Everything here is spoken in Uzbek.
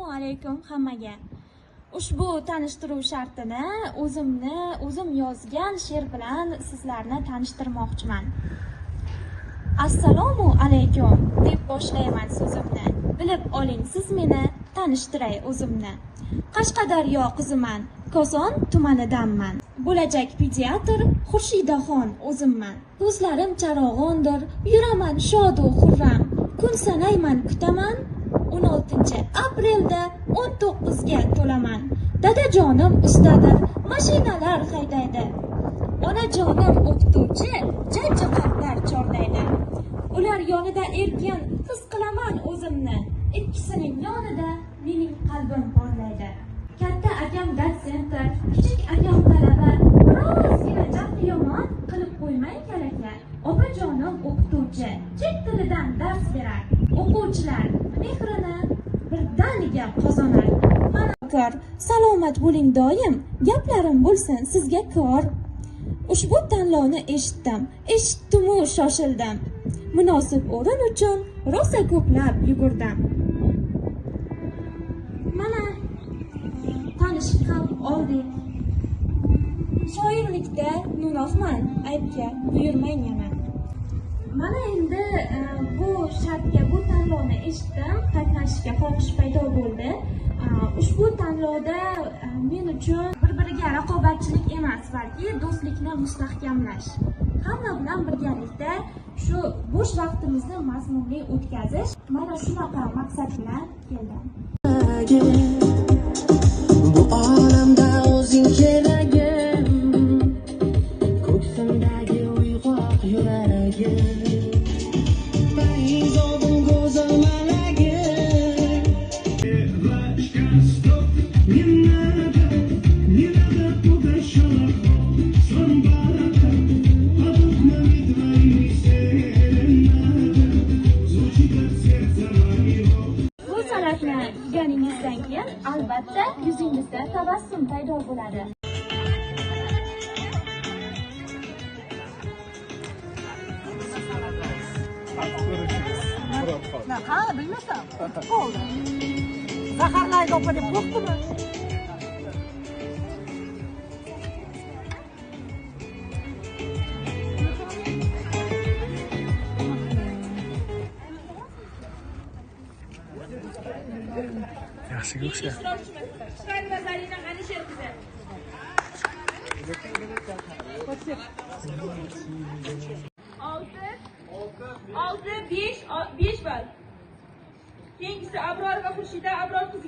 Assalomu alaykum hammaga. Ushbu tanishtiruv shartini o'zim yozgan she'r bilan sizlarni tanishtirmoqchiman. Assalomu alaykum deb boshlayman so'zimni. Bilib oling siz meni, tanishtiray o'zimni. Qashqadaryo qiziman, Koson tumanidanman. Bo'lajak pediatr Xurshidxon o'zimman. Ko'zlarim charog'ondir, yuraman shodu xurram. Kun sanayman kutaman. 16 aprelda 19 ga to'laman. Dadajonim ustadir, mashinalar haydaydi. Onajonim o'qituvchi, jajji qoplar chorlaydi. Ular yonida erkin his qilaman o'zimni. Ikkisining yonida mening qalbim porlaydi. Katta akam dotsentdir, kichik akam talaba. Birozgina jahli yomon qilib qo'ymang kalaka. Opajonim o'qituvchi, chet tilidan dars berar. O'quvchilar mehrini birdaniga qozonar. Mana salomat bo'ling doim, gaplarim bo'lsin sizga kor. Ushbu tanlovni eshitdim-u shoshildim. Munosib o'rin uchun rosa ko'plab yugurdim. Mana tanishib ham oldik. Shoirlikda no'noqman, aybga buyurmang yana. Mana endi bu shartga, bu tanlovni eshitdim, qatnashishga xohish paydo bo'ldi. Ushbu tanlovda men uchun bir-biriga raqobatchilik emas, balki do'stlikni mustahkamlash. Hamma bilan birgalikda shu bo'sh vaqtimizni mazmunli o'tkazish, mana shunaqa maqsad bilan keldim. Bu olamda o'zing keragim, ko'ksimdagi uyg'oq yuragim. Yeganingizdan keyin albatta yuzingizda tabassum paydo bo'ladi. Ha, bilmasam. Bo'ldi. Zaharlaydi opa deb qo'rqdimi? Yaxshi go'sha. Olti, besh ball. Keyingisi Abror va Xurshida. Abror